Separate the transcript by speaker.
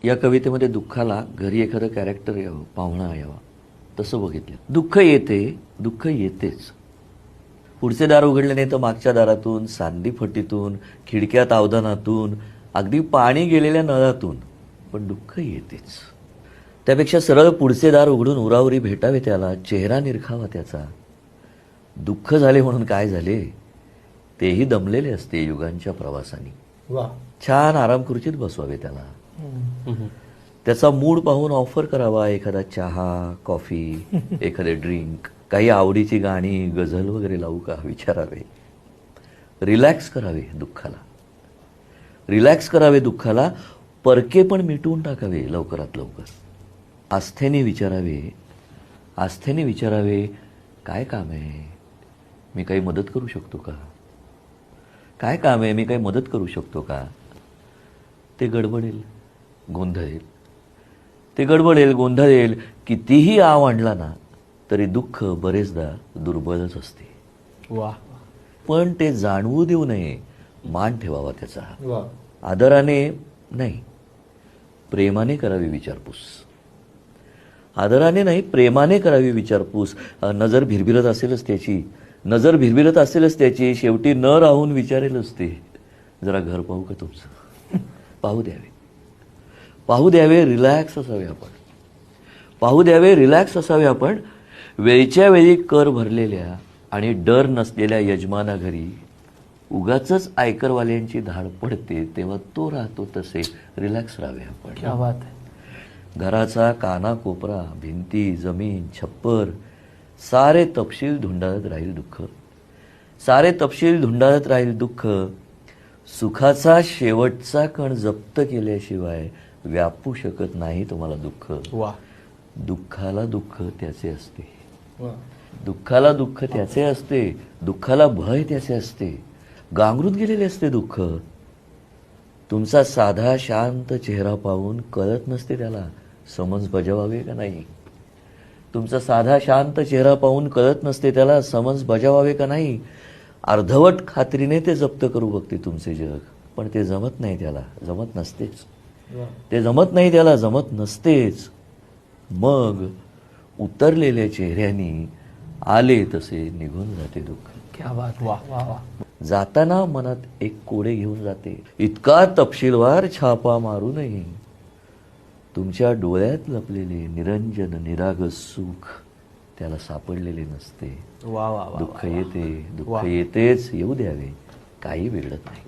Speaker 1: या कवितेमध्ये दुःखाला घरी एखादं कॅरेक्टर यावं, पाहुणा यावा, तसं बघितलं. दुःख येते, दुःख येतेच. पुढचे दार उघडले नाही तर मागच्या दारातून, सांदी फटीतून, खिडक्यात अवधानातून, अगदी पाणी गेलेल्या नळातून, पण दुःख येतेच. त्यापेक्षा सरळ पुढचे दार उघडून उरावरी भेटावे त्याला, चेहरा निरखावा त्याचा. दुःख झाले म्हणून काय झाले, तेही दमलेले असते युगांच्या प्रवासानी. छान आराम खुर्चीत बसवावे त्याला. त्याचा मूड पाहून ऑफर करावा एखादा चहा, कॉफी, एखादे ड्रिंक, काही आवडीची गाणी, गझल वगैरे लावू का विचारावे. रिलॅक्स करावे दुःखाला. रिलॅक्स करावे दुःखाला. परके पण मिटवून टाकावे लवकरात लवकर. आस्थेने विचारावे, काय काम आहे, मी काही मदत करू शकतो का, काय काम आहे, मी काही मदत करू शकतो का. ते गडबडेल, गोंधळेल. कितीही आव आणला ना तरी दुःख बरेचदा दुर्बळच असते.
Speaker 2: वा.
Speaker 1: पण ते जाणवू देऊ नये, मान ठेवावा त्याचा. आदराने नाही, प्रेमाने करावी विचारपूस. आदराने नाही, प्रेमाने करावी विचारपूस. नजर भिरभिरत असेलच त्याची, शेवटी न राहून विचारेलच ते, जरा घर पाहू का तुमचं. पाहू द्यावे, रिलॅक्स असावे आपण. वेळच्या वेळी कर भरलेल्या आणि डर नसलेल्या यजमाना घरी उगाचच आयकरवाल्यांची धाड पडते, तेव्हा तो राहतो तसे रिलॅक्स राहावे आपण.
Speaker 2: क्या बात आहे.
Speaker 1: घराचा कानाकोपरा, भिंती, जमीन, छप्पर, सारे तपशील धुंडाळत राहील दुःख. सुखाचा शेवटचा कण जप्त केल्याशिवाय व्यापू शकत नाही तुम्हाला दुःख.
Speaker 2: वा.
Speaker 1: दुःखाला दुःख त्याचे असते. दुःखाला भय त्याचे असते. गांगरून गेलेले असते दुःख. तुमचा साधा शांत चेहरा पाहून कळत नसते त्याला समज बजावावे का नाही. अर्धवट खात्रीने ते जप्त करू बघते तुमचे जग, पण ते जमत नाही त्याला, जमत नसतेच. मग उतरलेल्या चेहऱ्यानी आले तसे निघून जाते दुःख.
Speaker 2: क्या बात. वा वा वा.
Speaker 1: जाताना मनात एक कोडे घेऊन जाते, इतका तपशीलवार छापा मारूनही तुमच्या डोळ्यात लपलेले निरंजन निरागस सुख त्याला सापडलेले नसते.
Speaker 2: वा वा वा.
Speaker 1: दुःख येतेच, येऊ द्यावे, काही बिघडत नाही.